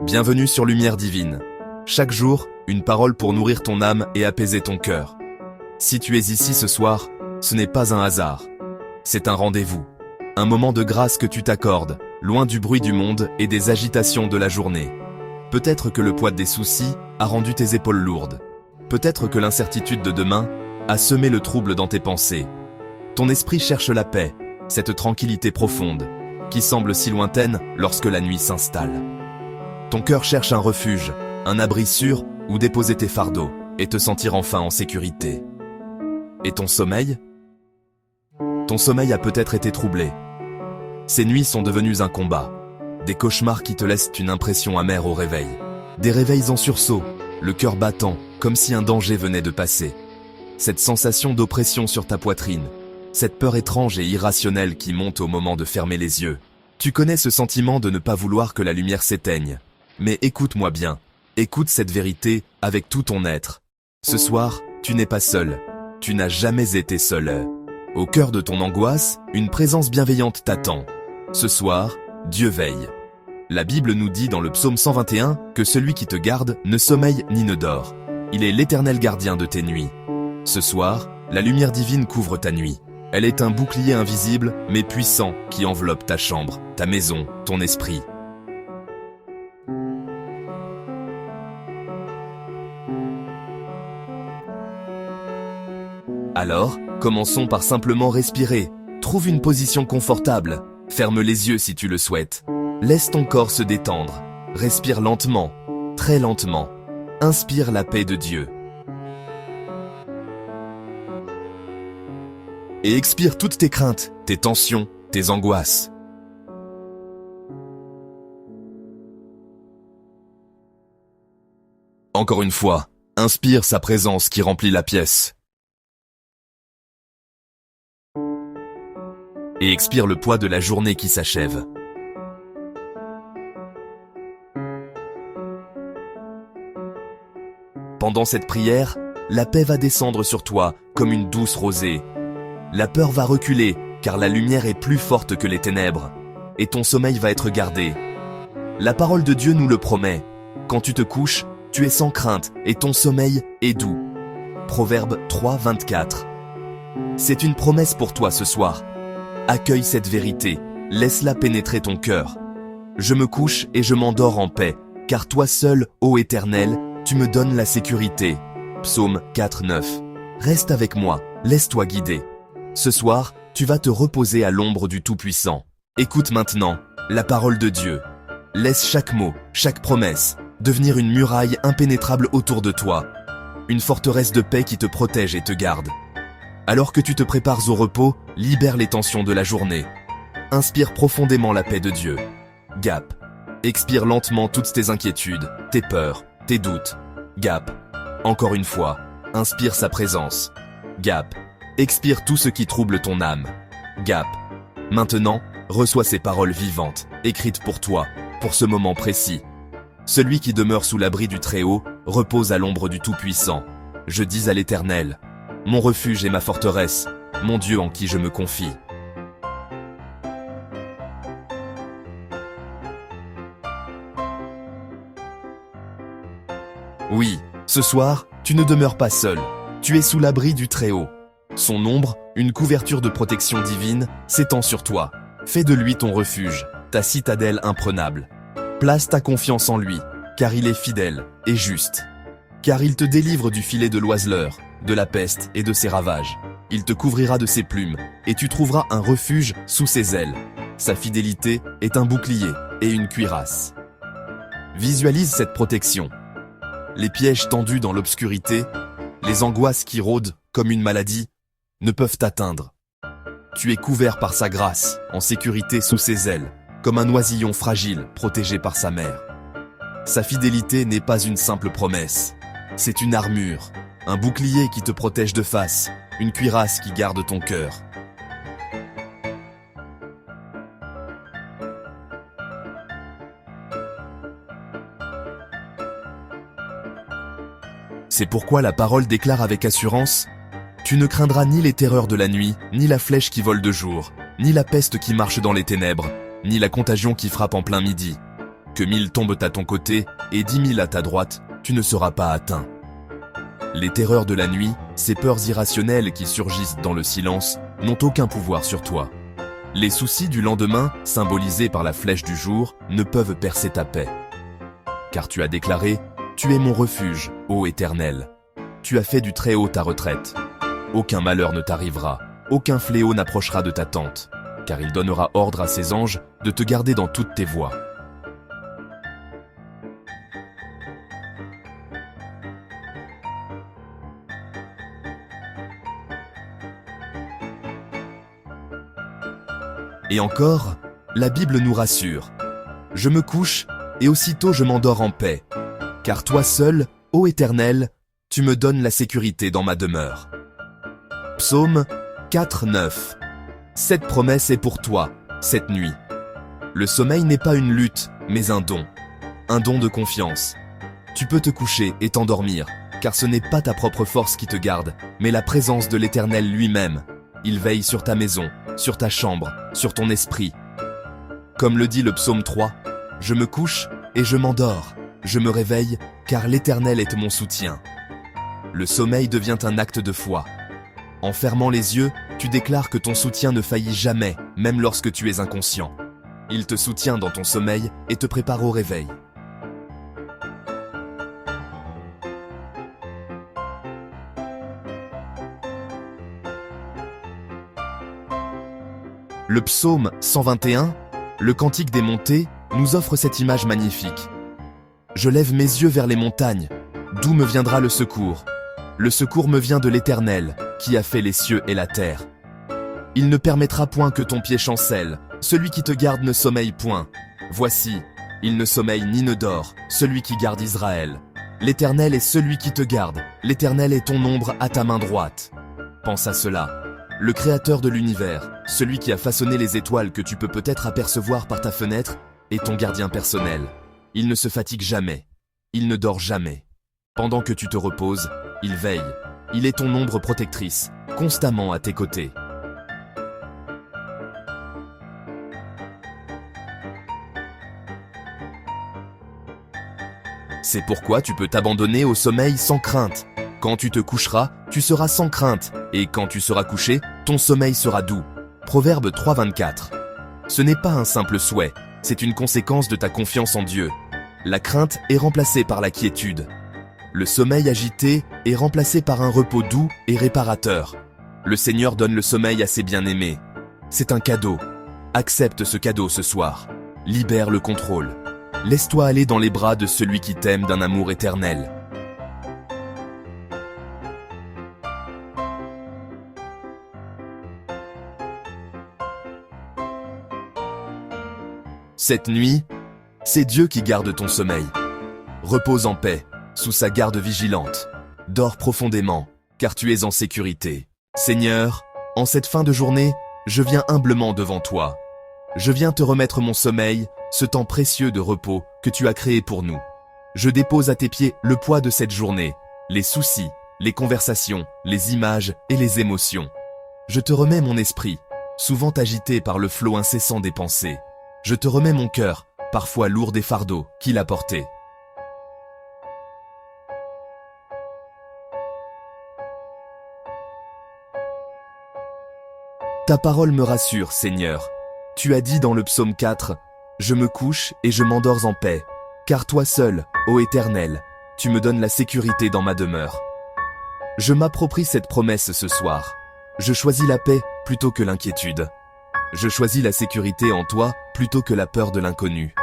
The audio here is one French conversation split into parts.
Bienvenue sur Lumière Divine. Chaque jour, une parole pour nourrir ton âme et apaiser ton cœur. Si tu es ici ce soir, ce n'est pas un hasard. C'est un rendez-vous. Un moment de grâce que tu t'accordes, loin du bruit du monde et des agitations de la journée. Peut-être que le poids des soucis a rendu tes épaules lourdes. Peut-être que l'incertitude de demain a semé le trouble dans tes pensées. Ton esprit cherche la paix, cette tranquillité profonde, qui semble si lointaine lorsque la nuit s'installe. Ton cœur cherche un refuge, un abri sûr où déposer tes fardeaux et te sentir enfin en sécurité. Et ton sommeil ? Ton sommeil a peut-être été troublé. Ces nuits sont devenues un combat. Des cauchemars qui te laissent une impression amère au réveil. Des réveils en sursaut, le cœur battant, comme si un danger venait de passer. Cette sensation d'oppression sur ta poitrine, cette peur étrange et irrationnelle qui monte au moment de fermer les yeux. Tu connais ce sentiment de ne pas vouloir que la lumière s'éteigne. Mais écoute-moi bien, écoute cette vérité avec tout ton être. Ce soir, tu n'es pas seul. Tu n'as jamais été seul. Au cœur de ton angoisse, une présence bienveillante t'attend. Ce soir, Dieu veille. La Bible nous dit dans le psaume 121 que celui qui te garde ne sommeille ni ne dort. Il est l'éternel gardien de tes nuits. Ce soir, la lumière divine couvre ta nuit. Elle est un bouclier invisible mais puissant qui enveloppe ta chambre, ta maison, ton esprit. Alors, commençons par simplement respirer. Trouve une position confortable. Ferme les yeux si tu le souhaites. Laisse ton corps se détendre. Respire lentement, très lentement. Inspire la paix de Dieu. Et expire toutes tes craintes, tes tensions, tes angoisses. Encore une fois, inspire sa présence qui remplit la pièce. Et expire le poids de la journée qui s'achève. Pendant cette prière, la paix va descendre sur toi comme une douce rosée. La peur va reculer, car la lumière est plus forte que les ténèbres, et ton sommeil va être gardé. La parole de Dieu nous le promet. Quand tu te couches, tu es sans crainte, et ton sommeil est doux. Proverbe 3, 24. C'est une promesse pour toi ce soir. Accueille cette vérité, laisse-la pénétrer ton cœur. Je me couche et je m'endors en paix, car toi seul, ô Éternel, tu me donnes la sécurité. Psaume 4, 9. Reste avec moi, laisse-toi guider. Ce soir, tu vas te reposer à l'ombre du Tout-Puissant. Écoute maintenant la parole de Dieu. Laisse chaque mot, chaque promesse, devenir une muraille impénétrable autour de toi. Une forteresse de paix qui te protège et te garde. Alors que tu te prépares au repos, libère les tensions de la journée. Inspire profondément la paix de Dieu. Gap. Expire lentement toutes tes inquiétudes, tes peurs, tes doutes. Gap. Encore une fois, inspire sa présence. Gap. Expire tout ce qui trouble ton âme. Gap. Maintenant, reçois ces paroles vivantes, écrites pour toi, pour ce moment précis. Celui qui demeure sous l'abri du Très-Haut repose à l'ombre du Tout-Puissant. Je dis à l'Éternel, mon refuge et ma forteresse, mon Dieu en qui je me confie. Oui, ce soir, tu ne demeures pas seul. Tu es sous l'abri du Très-Haut. Son ombre, une couverture de protection divine, s'étend sur toi. Fais de lui ton refuge, ta citadelle imprenable. Place ta confiance en lui, car il est fidèle et juste. Car il te délivre du filet de l'oiseleur, de la peste et de ses ravages. Il te couvrira de ses plumes, et tu trouveras un refuge sous ses ailes. Sa fidélité est un bouclier et une cuirasse. Visualise cette protection. Les pièges tendus dans l'obscurité, les angoisses qui rôdent comme une maladie, ne peuvent t'atteindre. Tu es couvert par sa grâce, en sécurité sous ses ailes, comme un oisillon fragile protégé par sa mère. Sa fidélité n'est pas une simple promesse, c'est une armure, un bouclier qui te protège de face, une cuirasse qui garde ton cœur. C'est pourquoi la parole déclare avec assurance « Tu ne craindras ni les terreurs de la nuit, ni la flèche qui vole de jour, ni la peste qui marche dans les ténèbres, ni la contagion qui frappe en plein midi. Que 1000 tombent à ton côté et 10 000 à ta droite, tu ne seras pas atteint. Les terreurs de la nuit, ces peurs irrationnelles qui surgissent dans le silence, n'ont aucun pouvoir sur toi. Les soucis du lendemain, symbolisés par la flèche du jour, ne peuvent percer ta paix. Car tu as déclaré « Tu es mon refuge, ô Éternel ». Tu as fait du Très-Haut ta retraite. Aucun malheur ne t'arrivera, aucun fléau n'approchera de ta tente, car il donnera ordre à ses anges de te garder dans toutes tes voies. Et encore, la Bible nous rassure. Je me couche, et aussitôt je m'endors en paix. Car toi seul, ô Éternel, tu me donnes la sécurité dans ma demeure. Psaume 4, 9. Cette promesse est pour toi, cette nuit. Le sommeil n'est pas une lutte, mais un don de confiance. Tu peux te coucher et t'endormir, car ce n'est pas ta propre force qui te garde, mais la présence de l'Éternel lui-même. Il veille sur ta maison, sur ta chambre, sur ton esprit. Comme le dit le psaume 3, « Je me couche et je m'endors, je me réveille, car l'Éternel est mon soutien. » Le sommeil devient un acte de foi. En fermant les yeux, tu déclares que ton soutien ne faillit jamais, même lorsque tu es inconscient. Il te soutient dans ton sommeil et te prépare au réveil. Le psaume 121, le cantique des montées, nous offre cette image magnifique. Je lève mes yeux vers les montagnes. D'où me viendra le secours? Le secours me vient de l'Éternel, qui a fait les cieux et la terre. Il ne permettra point que ton pied chancelle, celui qui te garde ne sommeille point. Voici, il ne sommeille ni ne dort, celui qui garde Israël. L'Éternel est celui qui te garde, l'Éternel est ton ombre à ta main droite. Pense à cela. Le Créateur de l'univers, celui qui a façonné les étoiles que tu peux peut-être apercevoir par ta fenêtre, est ton gardien personnel. Il ne se fatigue jamais. Il ne dort jamais. Pendant que tu te reposes, il veille. Il est ton ombre protectrice, constamment à tes côtés. C'est pourquoi tu peux t'abandonner au sommeil sans crainte. Quand tu te coucheras, tu seras sans crainte, et quand tu seras couché, ton sommeil sera doux. Proverbe 3, 24. Ce n'est pas un simple souhait, c'est une conséquence de ta confiance en Dieu. La crainte est remplacée par la quiétude. Le sommeil agité est remplacé par un repos doux et réparateur. Le Seigneur donne le sommeil à ses bien-aimés. C'est un cadeau. Accepte ce cadeau ce soir. Libère le contrôle. Laisse-toi aller dans les bras de celui qui t'aime d'un amour éternel. Cette nuit, c'est Dieu qui garde ton sommeil. Repose en paix, sous sa garde vigilante. Dors profondément, car tu es en sécurité. Seigneur, en cette fin de journée, je viens humblement devant toi. Je viens te remettre mon sommeil, ce temps précieux de repos que tu as créé pour nous. Je dépose à tes pieds le poids de cette journée, les soucis, les conversations, les images et les émotions. Je te remets mon esprit, souvent agité par le flot incessant des pensées. Je te remets mon cœur, parfois lourd des fardeaux qu'il a portés. Ta parole me rassure, Seigneur. Tu as dit dans le psaume 4, « Je me couche et je m'endors en paix, car toi seul, ô Éternel, tu me donnes la sécurité dans ma demeure. » Je m'approprie cette promesse ce soir. Je choisis la paix plutôt que l'inquiétude. Je choisis la sécurité en toi plutôt que la peur de l'inconnu.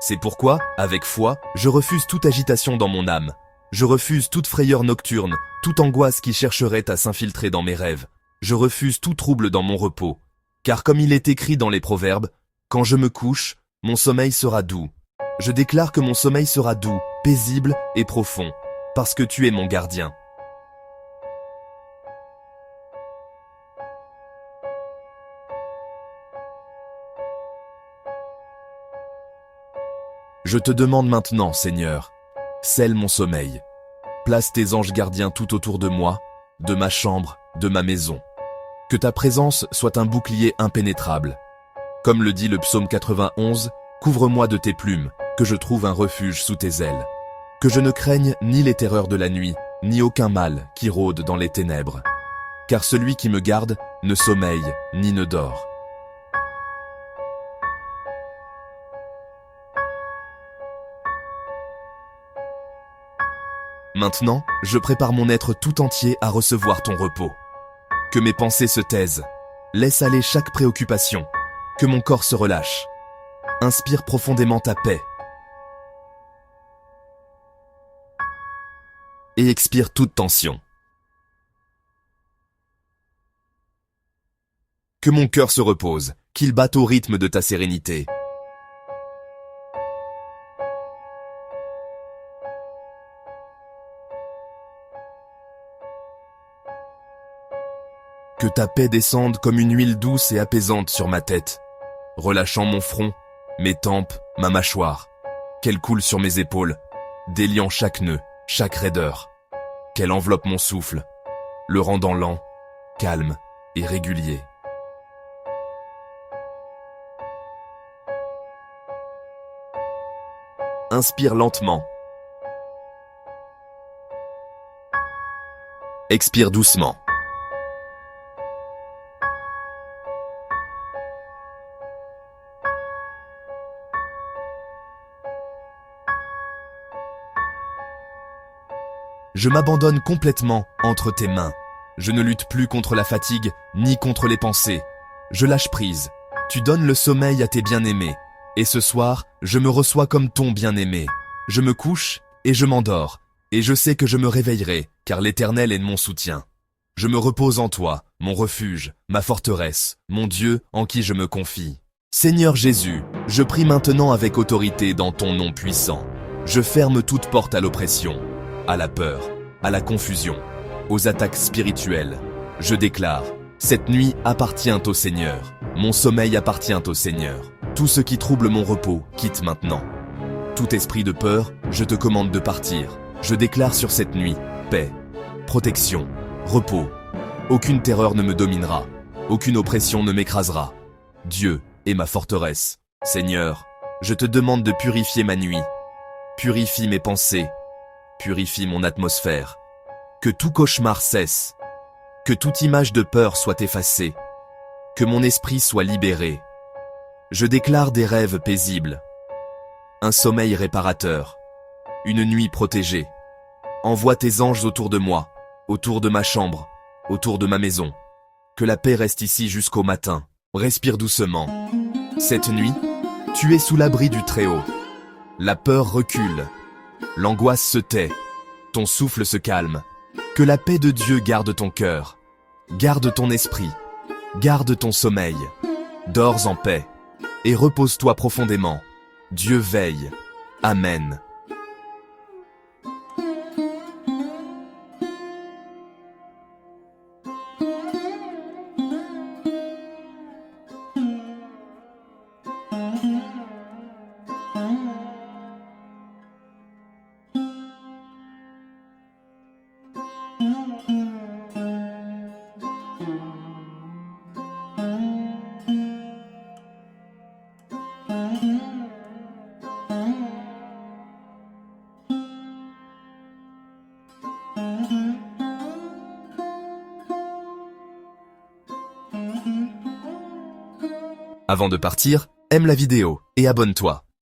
C'est pourquoi, avec foi, je refuse toute agitation dans mon âme. Je refuse toute frayeur nocturne, toute angoisse qui chercherait à s'infiltrer dans mes rêves. Je refuse tout trouble dans mon repos. Car comme il est écrit dans les Proverbes, « Quand je me couche, mon sommeil sera doux. » Je déclare que mon sommeil sera doux, paisible et profond, parce que tu es mon gardien. Je te demande maintenant, Seigneur, scelle mon sommeil. Place tes anges gardiens tout autour de moi, de ma chambre, de ma maison. Que ta présence soit un bouclier impénétrable. Comme le dit le psaume 91, couvre-moi de tes plumes, que je trouve un refuge sous tes ailes. Que je ne craigne ni les terreurs de la nuit, ni aucun mal qui rôde dans les ténèbres. Car celui qui me garde ne sommeille ni ne dort. Maintenant, je prépare mon être tout entier à recevoir ton repos. Que mes pensées se taisent. Laisse aller chaque préoccupation. Que mon corps se relâche. Inspire profondément ta paix. Et expire toute tension. Que mon cœur se repose, qu'il batte au rythme de ta sérénité. Que ta paix descende comme une huile douce et apaisante sur ma tête, relâchant mon front, mes tempes, ma mâchoire, qu'elle coule sur mes épaules, déliant chaque nœud, chaque raideur, qu'elle enveloppe mon souffle, le rendant lent, calme et régulier. Inspire lentement. Expire doucement. Je m'abandonne complètement entre tes mains. Je ne lutte plus contre la fatigue, ni contre les pensées. Je lâche prise. Tu donnes le sommeil à tes bien-aimés. Et ce soir, je me reçois comme ton bien-aimé. Je me couche et je m'endors. Et je sais que je me réveillerai, car l'Éternel est mon soutien. Je me repose en toi, mon refuge, ma forteresse, mon Dieu en qui je me confie. Seigneur Jésus, je prie maintenant avec autorité dans ton nom puissant. Je ferme toute porte à l'oppression, à la peur, à la confusion, aux attaques spirituelles. Je déclare, cette nuit appartient au Seigneur. Mon sommeil appartient au Seigneur. Tout ce qui trouble mon repos quitte maintenant. Tout esprit de peur, je te commande de partir. Je déclare sur cette nuit, paix, protection, repos. Aucune terreur ne me dominera. Aucune oppression ne m'écrasera. Dieu est ma forteresse. Seigneur, je te demande de purifier ma nuit. Purifie mes pensées. Purifie mon atmosphère. Que tout cauchemar cesse. Que toute image de peur soit effacée. Que mon esprit soit libéré. Je déclare des rêves paisibles. Un sommeil réparateur. Une nuit protégée. Envoie tes anges autour de moi, autour de ma chambre, autour de ma maison. Que la paix reste ici jusqu'au matin. Respire doucement. Cette nuit, tu es sous l'abri du Très-Haut. La peur recule. L'angoisse se tait. Ton souffle se calme. Que la paix de Dieu garde ton cœur. Garde ton esprit. Garde ton sommeil. Dors en paix. Et repose-toi profondément. Dieu veille. Amen. Avant de partir, aime la vidéo et abonne-toi.